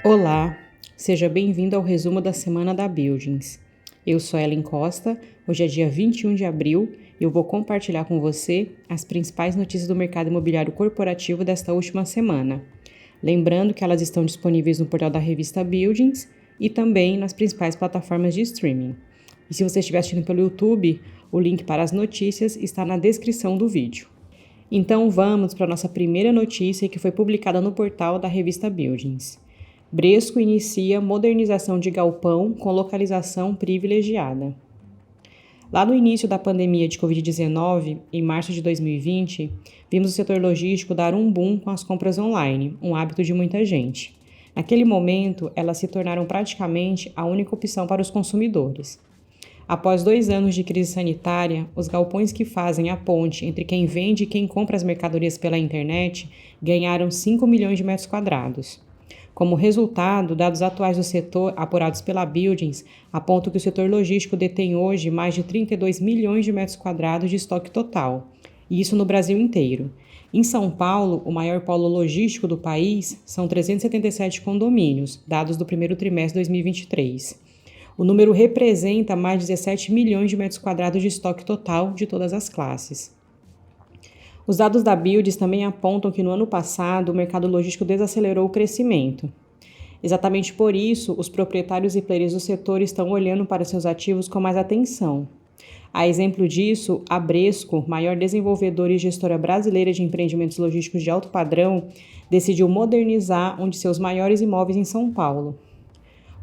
Olá, seja bem-vindo ao resumo da semana da Buildings. Eu sou Ellen Costa, hoje é dia 21 de abril e eu vou compartilhar com você as principais notícias do mercado imobiliário corporativo desta última semana. Lembrando que elas estão disponíveis no portal da revista Buildings e também nas principais plataformas de streaming. E se você estiver assistindo pelo YouTube, o link para as notícias está na descrição do vídeo. Então vamos para a nossa primeira notícia que foi publicada no portal da revista Buildings. Bresco inicia modernização de galpão com localização privilegiada. Lá no início da pandemia de Covid-19, em março de 2020, vimos o setor logístico dar um boom com as compras online, um hábito de muita gente. Naquele momento, elas se tornaram praticamente a única opção para os consumidores. Após 2 anos de crise sanitária, os galpões que fazem a ponte entre quem vende e quem compra as mercadorias pela internet ganharam 5 milhões de metros quadrados. Como resultado, dados atuais do setor, apurados pela Buildings, apontam que o setor logístico detém hoje mais de 32 milhões de metros quadrados de estoque total, e isso no Brasil inteiro. Em São Paulo, o maior polo logístico do país, são 377 condomínios, dados do primeiro trimestre de 2023. O número representa mais de 17 milhões de metros quadrados de estoque total de todas as classes. Os dados da Buildings também apontam que no ano passado o mercado logístico desacelerou o crescimento. Exatamente por isso, os proprietários e players do setor estão olhando para seus ativos com mais atenção. A exemplo disso, a Bresco, maior desenvolvedora e gestora brasileira de empreendimentos logísticos de alto padrão, decidiu modernizar um de seus maiores imóveis em São Paulo.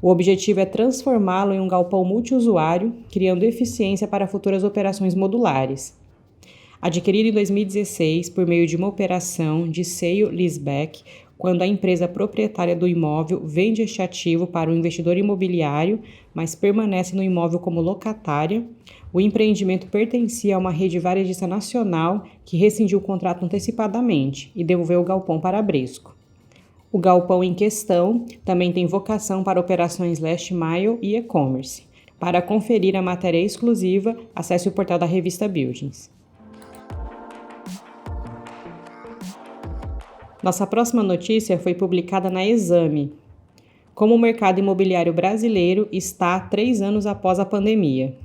O objetivo é transformá-lo em um galpão multiusuário, criando eficiência para futuras operações modulares. Adquirido em 2016 por meio de uma operação de sale-leaseback, quando a empresa proprietária do imóvel vende este ativo para um investidor imobiliário, mas permanece no imóvel como locatária, o empreendimento pertencia a uma rede varejista nacional que rescindiu o contrato antecipadamente e devolveu o galpão para a Bresco. O galpão em questão também tem vocação para operações last mile e e-commerce. Para conferir a matéria exclusiva, acesse o portal da revista Buildings. Nossa próxima notícia foi publicada na Exame. Como o mercado imobiliário brasileiro está 3 anos após a pandemia.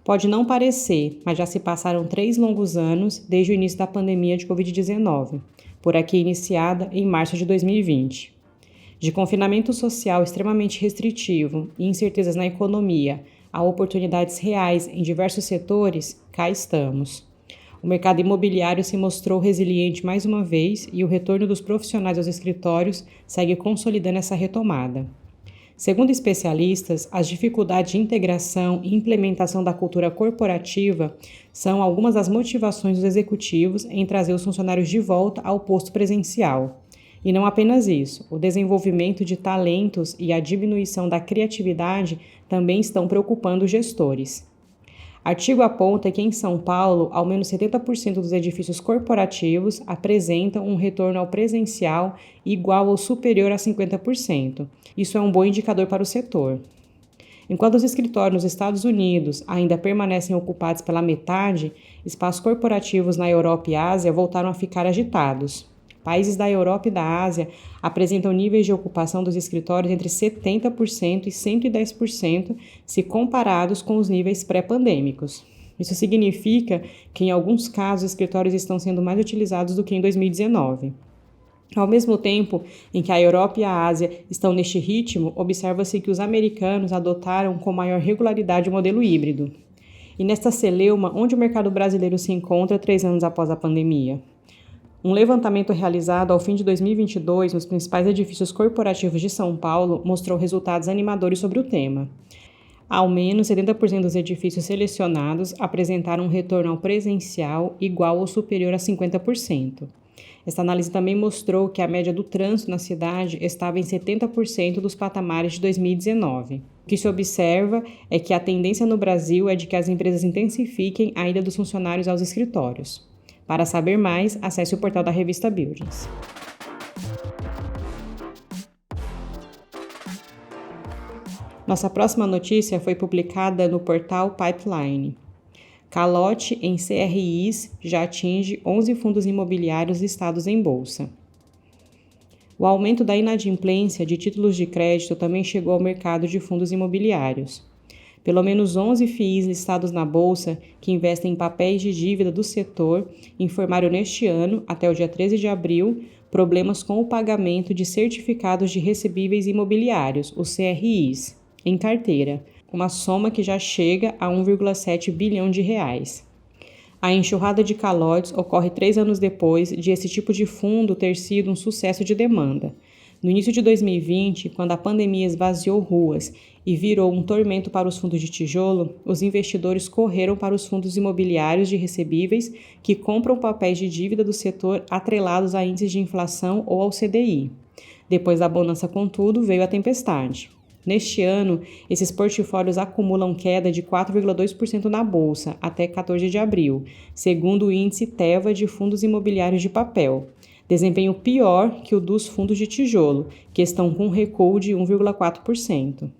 Pode não parecer, mas já se passaram 3 longos anos desde o início da pandemia de Covid-19, por aqui iniciada em março de 2020. De confinamento social extremamente restritivo e incertezas na economia a oportunidades reais em diversos setores, cá estamos. O mercado imobiliário se mostrou resiliente mais uma vez e o retorno dos profissionais aos escritórios segue consolidando essa retomada. Segundo especialistas, as dificuldades de integração e implementação da cultura corporativa são algumas das motivações dos executivos em trazer os funcionários de volta ao posto presencial. E não apenas isso, o desenvolvimento de talentos e a diminuição da criatividade também estão preocupando os gestores. Artigo aponta que em São Paulo, ao menos 70% dos edifícios corporativos apresentam um retorno ao presencial igual ou superior a 50%. Isso é um bom indicador para o setor. Enquanto os escritórios nos Estados Unidos ainda permanecem ocupados pela metade, espaços corporativos na Europa e Ásia voltaram a ficar agitados. Países da Europa e da Ásia apresentam níveis de ocupação dos escritórios entre 70% e 110% se comparados com os níveis pré-pandêmicos. Isso significa que, em alguns casos, os escritórios estão sendo mais utilizados do que em 2019. Ao mesmo tempo em que a Europa e a Ásia estão neste ritmo, observa-se que os americanos adotaram com maior regularidade o modelo híbrido. E nesta celeuma, onde o mercado brasileiro se encontra 3 anos após a pandemia? Um levantamento realizado ao fim de 2022 nos principais edifícios corporativos de São Paulo mostrou resultados animadores sobre o tema. Ao menos 70% dos edifícios selecionados apresentaram um retorno ao presencial igual ou superior a 50%. Esta análise também mostrou que a média do trânsito na cidade estava em 70% dos patamares de 2019. O que se observa é que a tendência no Brasil é de que as empresas intensifiquem a ida dos funcionários aos escritórios. Para saber mais, acesse o portal da revista Buildings. Nossa próxima notícia foi publicada no portal Pipeline. Calote em CRIs já atinge 11 fundos imobiliários listados em bolsa. O aumento da inadimplência de títulos de crédito também chegou ao mercado de fundos imobiliários. Pelo menos 11 FIIs listados na Bolsa, que investem em papéis de dívida do setor, informaram neste ano, até o dia 13 de abril, problemas com o pagamento de certificados de recebíveis imobiliários, os CRIs, em carteira, com uma soma que já chega a 1,7 bilhão de reais. A enxurrada de calotes ocorre 3 anos depois de esse tipo de fundo ter sido um sucesso de demanda. No início de 2020, quando a pandemia esvaziou ruas e virou um tormento para os fundos de tijolo, os investidores correram para os fundos imobiliários de recebíveis que compram papéis de dívida do setor atrelados a índices de inflação ou ao CDI. Depois da bonança, contudo, veio a tempestade. Neste ano, esses portfólios acumulam queda de 4,2% na Bolsa até 14 de abril, segundo o índice Teva de fundos imobiliários de papel. Desempenho pior que o dos fundos de tijolo, que estão com recuo de 1,4%.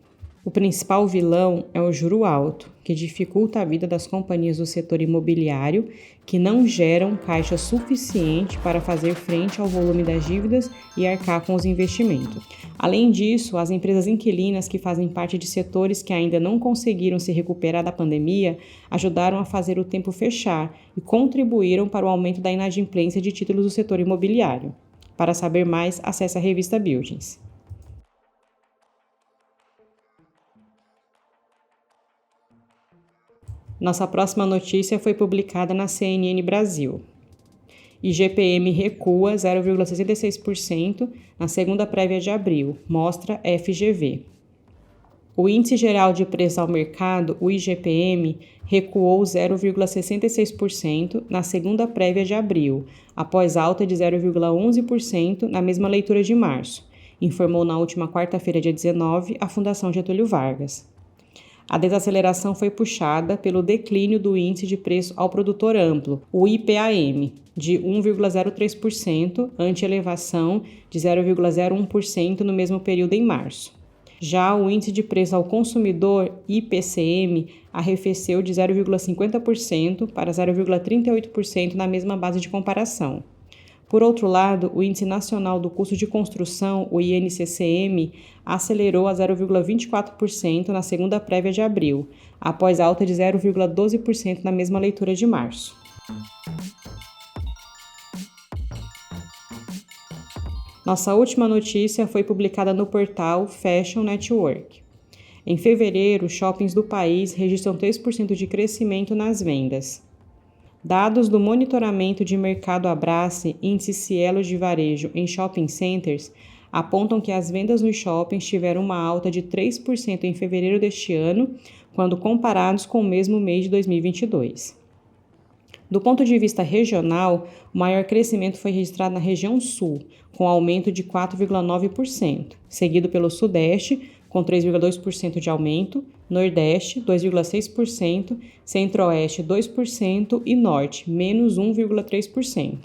O principal vilão é o juro alto, que dificulta a vida das companhias do setor imobiliário que não geram caixa suficiente para fazer frente ao volume das dívidas e arcar com os investimentos. Além disso, as empresas inquilinas que fazem parte de setores que ainda não conseguiram se recuperar da pandemia ajudaram a fazer o tempo fechar e contribuíram para o aumento da inadimplência de títulos do setor imobiliário. Para saber mais, acesse a revista Buildings. Nossa próxima notícia foi publicada na CNN Brasil. IGPM recua 0,66% na segunda prévia de abril, mostra FGV. O Índice Geral de Preços ao Mercado, o IGPM, recuou 0,66% na segunda prévia de abril, após alta de 0,11% na mesma leitura de março, informou na última quarta-feira, dia 19, a Fundação Getúlio Vargas. A desaceleração foi puxada pelo declínio do Índice de Preço ao Produtor Amplo, o IPAM, de 1,03%, ante elevação de 0,01% no mesmo período em março. Já o Índice de Preço ao Consumidor, IPCM, arrefeceu de 0,50% para 0,38% na mesma base de comparação. Por outro lado, o Índice Nacional do Custo de Construção, o INCCM, acelerou a 0,24% na segunda prévia de abril, após alta de 0,12% na mesma leitura de março. Nossa última notícia foi publicada no portal Fashion Network. Em fevereiro, shoppings do país registram 3% de crescimento nas vendas. Dados do monitoramento de mercado Abrace, índice Cielo de varejo em shopping centers, apontam que as vendas nos shoppings tiveram uma alta de 3% em fevereiro deste ano, quando comparados com o mesmo mês de 2022. Do ponto de vista regional, o maior crescimento foi registrado na região sul, com aumento de 4,9%, seguido pelo Sudeste, com 3,2% de aumento, Nordeste, 2,6%, Centro-Oeste, 2% e Norte, menos 1,3%.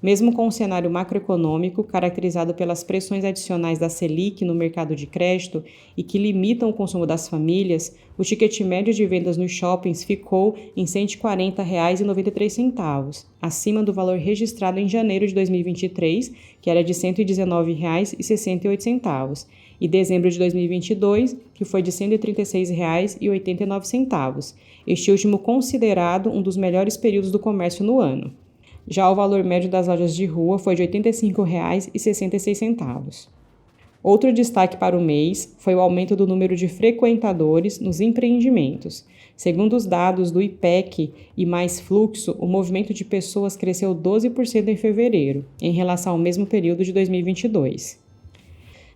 Mesmo com o cenário macroeconômico caracterizado pelas pressões adicionais da Selic no mercado de crédito e que limitam o consumo das famílias, o ticket médio de vendas nos shoppings ficou em R$ 140,93, acima do valor registrado em janeiro de 2023, que era de R$ 119,68, e dezembro de 2022, que foi de R$ 136,89, este último considerado um dos melhores períodos do comércio no ano. Já o valor médio das lojas de rua foi de R$ 85,66. Outro destaque para o mês foi o aumento do número de frequentadores nos empreendimentos. Segundo os dados do IPEC e Mais Fluxo, o movimento de pessoas cresceu 12% em fevereiro, em relação ao mesmo período de 2022.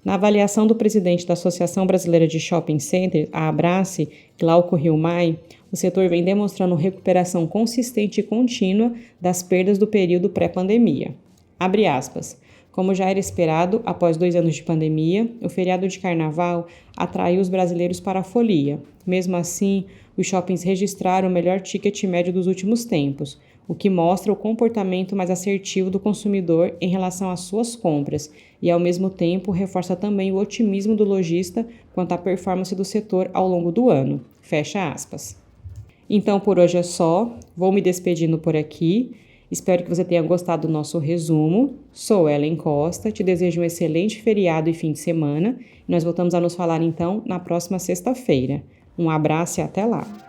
Na avaliação do presidente da Associação Brasileira de Shopping Center, a Abrace, Glauco Rilmay, o setor vem demonstrando recuperação consistente e contínua das perdas do período pré-pandemia. Abre aspas. Como já era esperado, após 2 anos de pandemia, o feriado de carnaval atraiu os brasileiros para a folia. Mesmo assim, os shoppings registraram o melhor ticket médio dos últimos tempos, o que mostra o comportamento mais assertivo do consumidor em relação às suas compras e, ao mesmo tempo, reforça também o otimismo do lojista quanto à performance do setor ao longo do ano. Fecha aspas. Então, por hoje é só. Vou me despedindo por aqui. Espero que você tenha gostado do nosso resumo. Sou Ellen Costa, te desejo um excelente feriado e fim de semana. Nós voltamos a nos falar então na próxima sexta-feira. Um abraço e até lá!